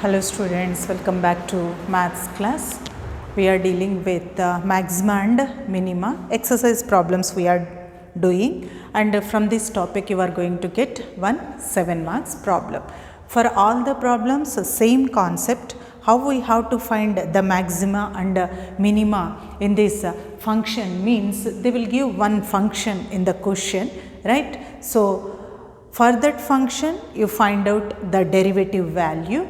Hello students, welcome back to maths class. We are dealing with maxima and minima exercise problems we are doing, and from this topic you are going to get one 7 marks problem. For all the problems, same concept, how we have to find the maxima and minima in this function means they will give one function in the question, right? So for that function you find out the derivative value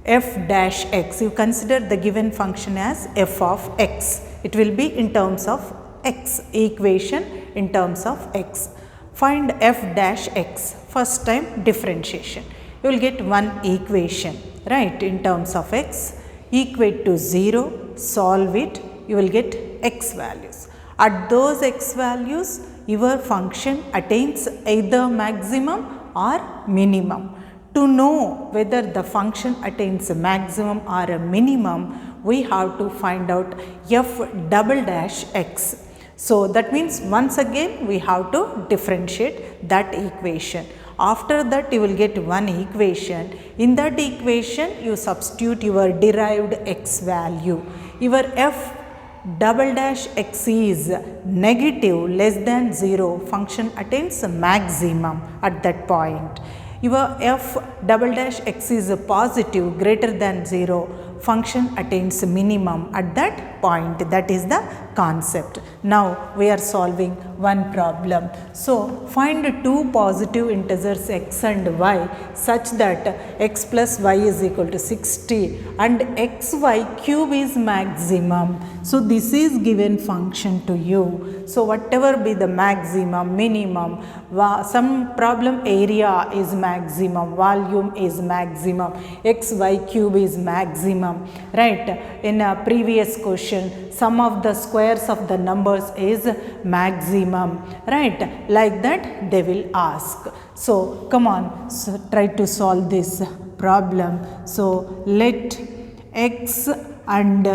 f dash x. You consider the given function as f of x. It will be in terms of x, equation in terms of x. Find f dash x, first time differentiation. You will get one equation, right, in terms of x, equate to 0, solve it, you will get x values. At those x values, your function attains either maximum or minimum. To know whether the function attains a maximum or a minimum, we have to find out f double dash x. So that means once again we have to differentiate that equation. After that you will get one equation. In that equation you substitute your derived x value. Your f double dash x is negative less than 0, function attains maximum at that point. Your f double dash x is positive greater than 0, function attains minimum at that point. That is the concept. Now we are solving one problem. So find two positive integers x and y such that x plus y is equal to 60 and xy cube is maximum. So this is given function to you. So whatever be the maximum, minimum, some problem area is maximum, volume is maximum, xy cube is maximum, right? In a previous question, sum of the squares of the numbers is maximum, right? Like that they will ask. So come on, so try to solve this problem. So let x and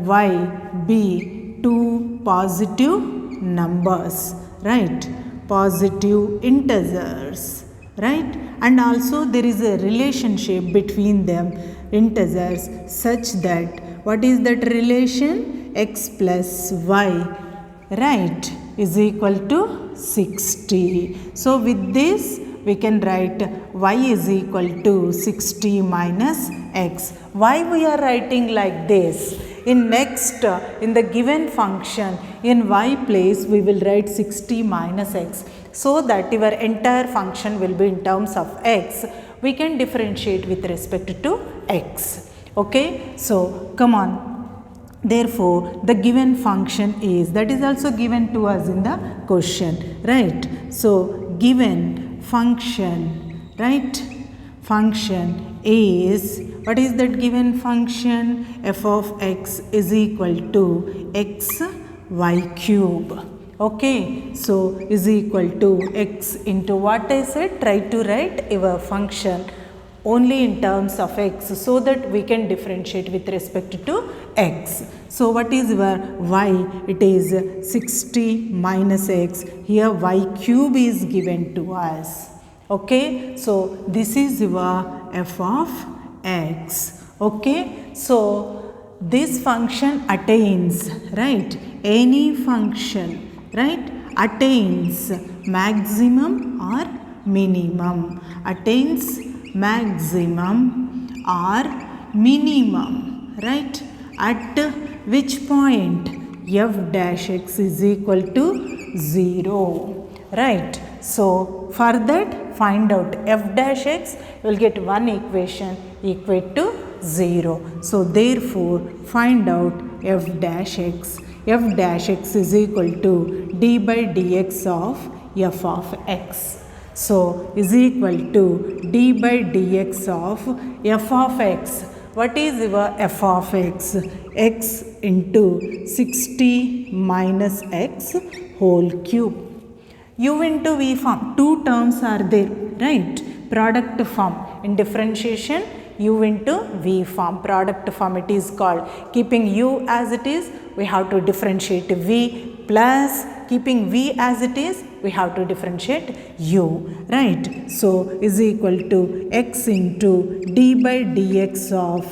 y be two positive numbers, right? Positive integers, right? And also there is a relationship between them, integers, such that what is that relation? X plus y, right, is equal to 60. So with this we can write y is equal to 60 minus x. Why we are writing like this? In next, in the given function, in y place we will write 60 minus x, so that your entire function will be in terms of x. We can differentiate with respect to x. Okay, so come on. Therefore, the given function is, that is also given to us in the question, right? So given function, right? Function is, what is that given function? F of x is equal to x y cube. Okay, so is equal to x into what I said? Try to write your function only in terms of x, so that we can differentiate with respect to x. So what is your y? It is 60 minus x. Here y cube is given to us. Okay, so this is your f of x. Okay, so this function attains, right, any function, right, attains maximum or minimum, attains maximum or minimum, right, at which point? F dash x is equal to 0, right? So for that, find out f dash x, you will get one equation equate to 0. So therefore find out f dash x. F dash x is equal to d by dx of f of x. So is equal to d by dx of f of x. What is your f of x? X into 60 minus x whole cube. U into v form, two terms are there, right? Product form. In differentiation, u into v form, product form it is called. Keeping u as it is, we have to differentiate v plus keeping v as it is, we have to differentiate u, right? So is equal to x into d by dx of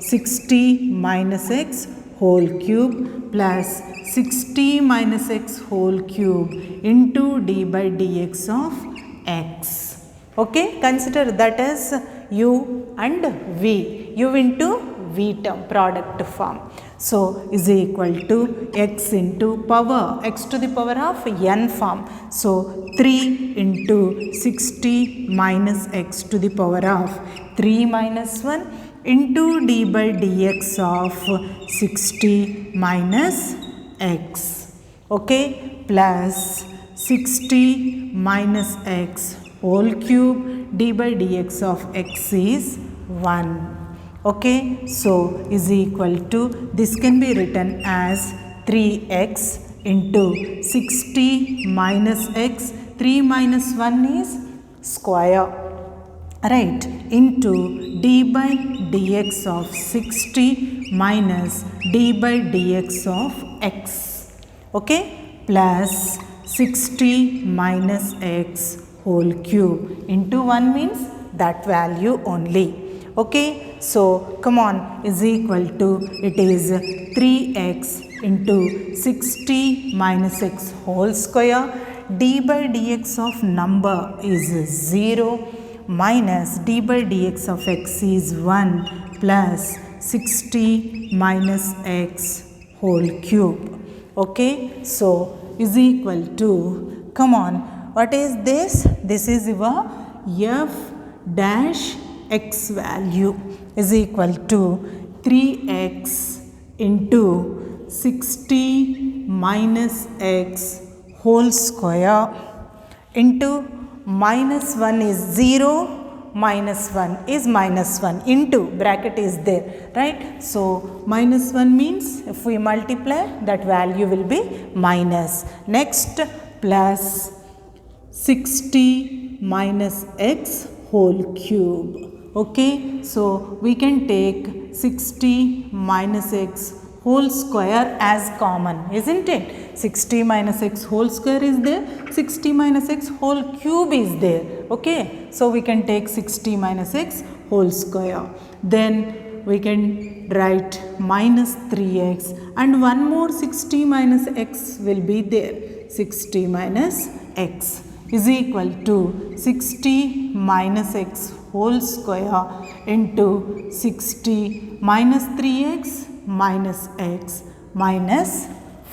60 minus x whole cube plus 60 minus x whole cube into d by dx of x. Okay, consider that as u and v, u into v term, product form. So is equal to x into power, x to the power of n form. So 3 into 60 minus x to the power of 3 minus 1 into d by dx of 60 minus x, okay, plus 60 minus x whole cube, d by dx of x is 1. Okay, so is equal to, this can be written as 3x into 60 minus x, 3 minus 1 is square, right, into d by dx of 60 minus d by dx of x, okay, plus 60 minus x whole cube into 1 means that value only. Okay, so come on, is equal to, it is 3x into 60 minus x whole square, d by dx of number is 0 minus d by dx of x is 1 plus 60 minus x whole cube. Okay, so is equal to, come on, what is this? This is your f dash x value is equal to 3x into 60 minus x whole square into minus 1 is 0, minus 1 is minus 1 into bracket is there, right? So minus 1 means if we multiply, that value will be minus. Next, plus 60 minus x whole cube. Okay, so we can take 60 minus x whole square as common, isn't it? 60 minus x whole square is there, 60 minus x whole cube is there. Okay, so we can take 60 minus x whole square. Then we can write minus 3x and one more 60 minus x will be there. 60 minus x is equal to 60 minus x whole square into 60 minus 3x minus x minus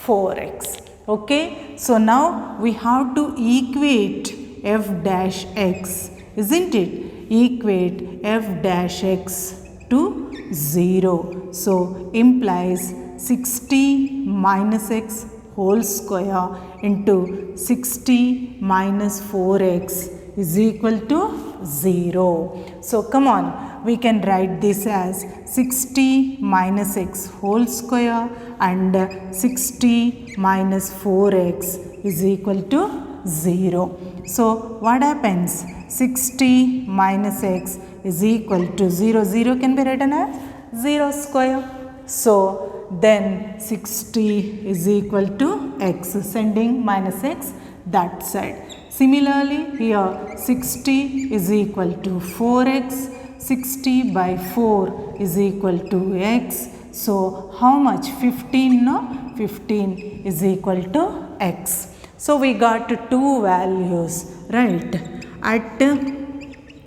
4x. Okay, so now we have to equate f dash x, isn't it? Equate f dash x to 0. So implies 60 minus x whole square into 60 minus 4x is equal to 0. So come on, we can write this as 60 minus x whole square and 60 minus 4x is equal to 0. So what happens? 60 minus x is equal to 0. 0 can be written as 0 square. So then 60 is equal to x, sending minus x that side. Similarly, here 60 is equal to 4x, 60 by 4 is equal to x. So how much? 15, no? 15 is equal to x. So we got two values, right? At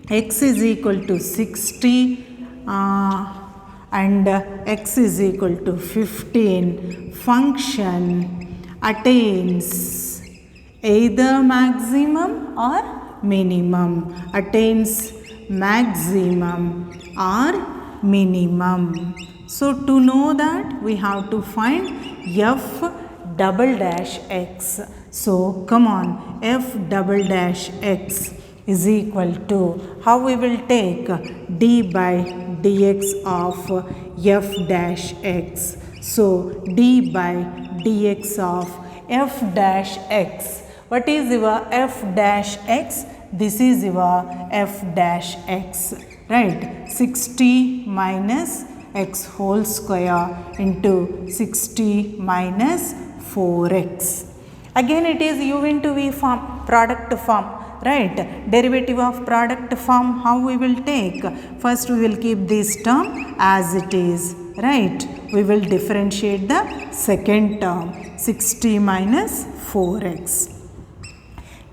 x is equal to 60 and x is equal to 15, function attains either maximum or minimum, attains maximum or minimum. So to know that, we have to find f double dash x. So come on, f double dash x is equal to, how we will take d by dx of f dash x. So d by dx of f dash x. What is your f dash x? This is your f dash x, right? 60 minus x whole square into 60 minus 4x. Again it is u into v form, product form, right? Derivative of product form, how we will take? First we will keep this term as it is, right? We will differentiate the second term, 6t minus 4x.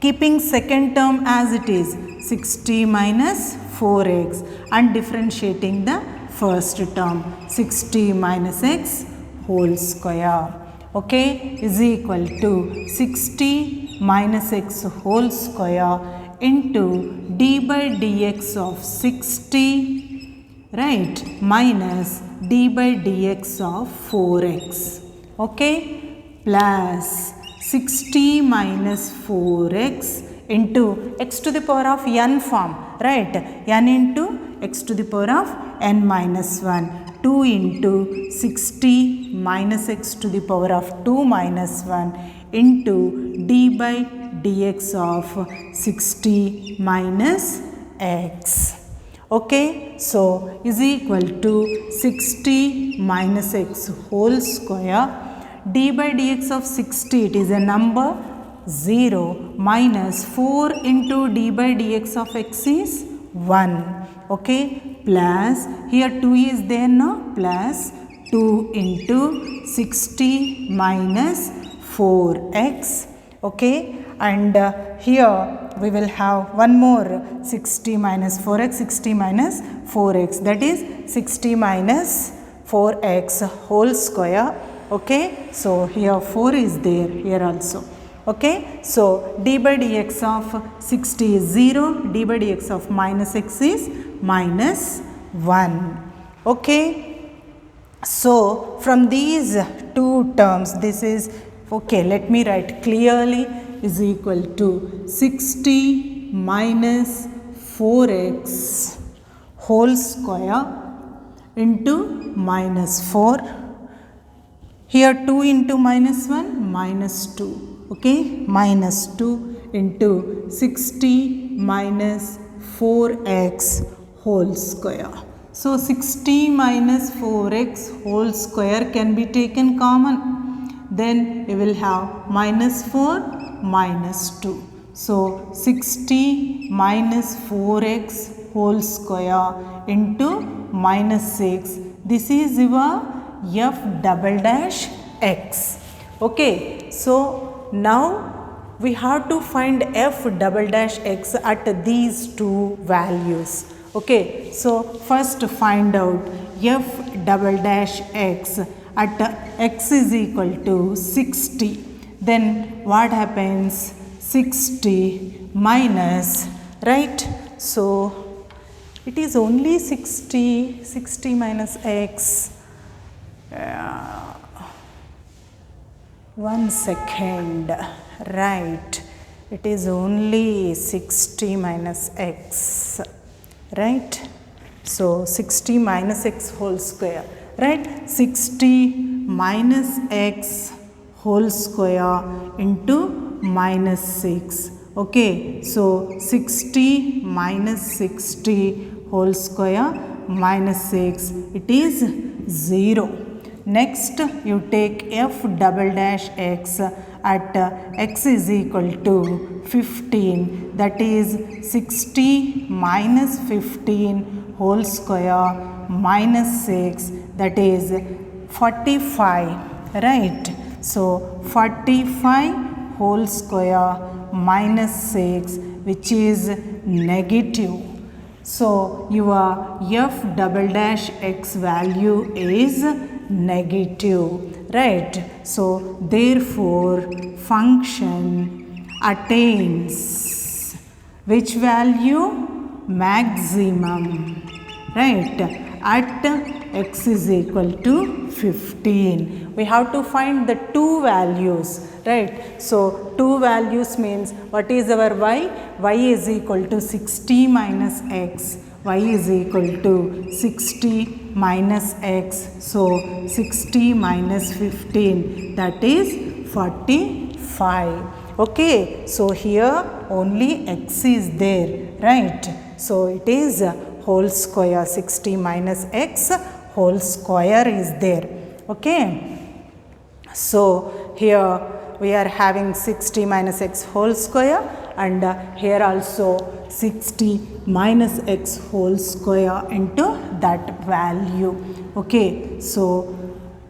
Keeping second term as it is, 6t minus 4x, and differentiating the first term, 6t minus x whole square, okay, is equal to 6t minus x whole square into d by dx of 6t, right, minus d by dx of 4x, okay, plus 6t minus 4x into x to the power of n form, right, n into x to the power of n minus 1, 2 into 6t minus x to the power of 2 minus 1 into d by dx of 6t minus x, okay. So, is equal to 6t minus x whole square, d by dx of 6t, it is a number 0, minus 4 into d by dx of x is 1, okay, plus here 2 is there now, plus 2 into 6t minus 4x, okay, and here we will have one more 6t minus 4x, 6t minus 4x, that is 6t minus 4x whole square, okay. So, here 4 is there, here also, okay. So, d by dx of 6t is 0, d by dx of minus x is minus 1, okay. So, from these two terms, this is, okay, let me write clearly, is equal to 6t minus 4x whole square into minus 4. Here 2 into minus 1, minus 2, okay, minus 2 into 6t minus 4x whole square. So, 6t minus 4x whole square can be taken common, then we will have minus 4 minus 2. So, 6t minus 4x whole square into minus 6, this is your f double dash x, okay. So, now we have to find f double dash x at these two values, okay. So, first find out f double dash x at x is equal to 60, then what happens, 60 minus, right. So, it is only 60, 60 minus x, 1 second, right, it is only 60 minus x, right. So, 60 minus x whole square, right, 60 minus x whole square into minus 6, okay. So, 60 minus 60 whole square minus 6, it is 0. Next, you take f double dash x at x is equal to 15, that is 60 minus 15 whole square minus 6, that is 45, right. So, 45 whole square minus 6, which is negative. So, your f double dash x value is negative, right. So, therefore, function attains which value? Maximum, right, at x is equal to 15. We have to find the two values, right. So, two values means what is our y? Y is equal to 60 minus x, y is equal to 60 minus x. So, 60 minus 15, that is 45. Okay. So, here only x is there, right. So, it is whole square, 60 minus x whole square is there. Okay. So, here we are having 60 minus x whole square, and here also 60 minus x whole square into that value. Okay, so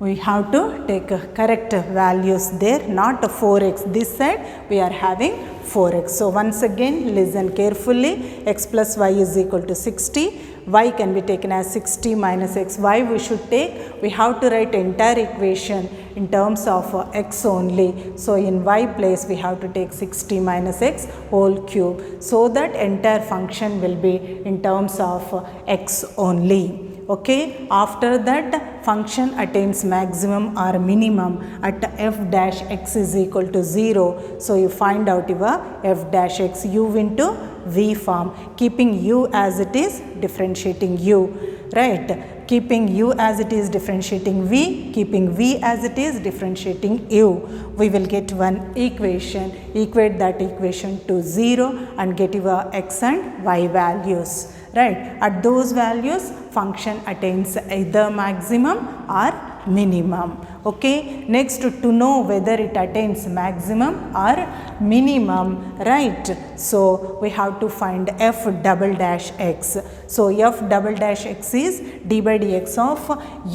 we have to take correct values there, not 4x. This side we are having 4x. So once again listen carefully. X plus y is equal to 60. Y can be taken as 60 minus x. Y we should take, we have to write entire equation in terms of x only. So in y place we have to take 60 minus x whole cube, so that entire function will be in terms of x only. Okay, after that function attains maximum or minimum at f dash x is equal to 0. So you find out your f dash x, u into v form, keeping u as it is, differentiating u, right? Keeping u as it is, differentiating v, keeping v as it is, differentiating u. We will get one equation, equate that equation to 0 and get your x and y values. Right, at those values function attains either maximum or minimum. Okay, next to know whether it attains maximum or minimum, right? So we have to find f double dash x. So f double dash x is d by dx of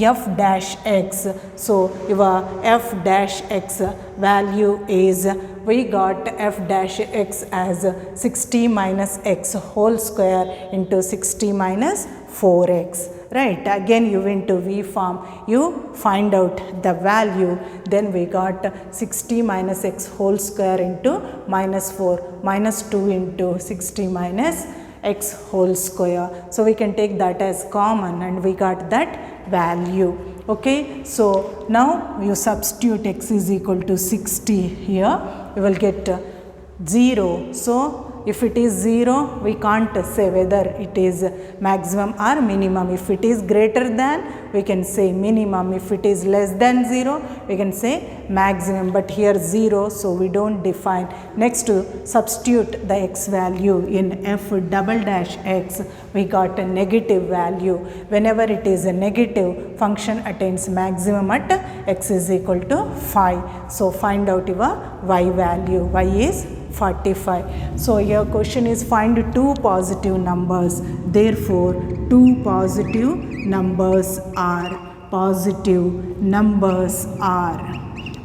f dash x. So your f dash x value is, we got f dash x as 60 minus x whole square into 60 minus 4x. Right, again u into v form, you find out the value, then we got 60 minus x whole square into minus 4, minus 2 into 60 minus x whole square. So we can take that as common and we got that value. Okay, so now you substitute x is equal to 60 here, you will get 0. So if it is 0, we can't say whether it is maximum or minimum. If it is greater than, we can say minimum. If it is less than 0, we can say maximum. But here 0, so we don't define. Next, to substitute the x value in f double dash x, we got a negative value. Whenever it is a negative, function attains maximum at x is equal to 5. So find out your y value. Y is 45. So your question is find two positive numbers. Therefore, two positive numbers are.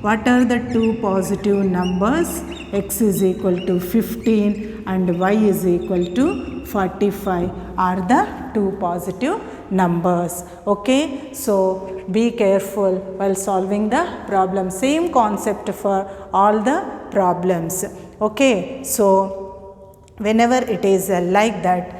What are the two positive numbers? X is equal to 15 and y is equal to 45 are the two positive numbers. Okay, so be careful while solving the problem. Same concept for all the problems. Okay, so whenever it is like that,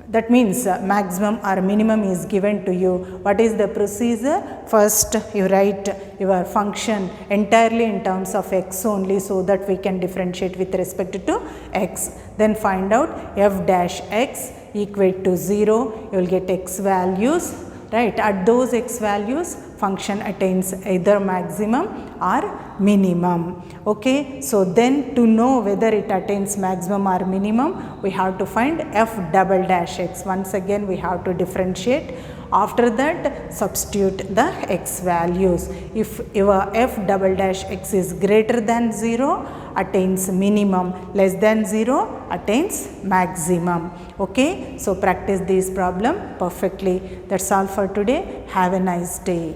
that means maximum or minimum is given to you. What is the procedure? First you write your function entirely in terms of x only, so that we can differentiate with respect to x. Then find out f dash x equate to 0, you will get x values. Right, at those x values function attains either maximum or minimum. Okay, so then to know whether it attains maximum or minimum, we have to find f double dash x. Once again we have to differentiate. After that substitute the x values. If your f double dash x is greater than 0, attains minimum, less than 0 attains maximum. Okay, so practice this problem perfectly. That's all for today. Have a nice day.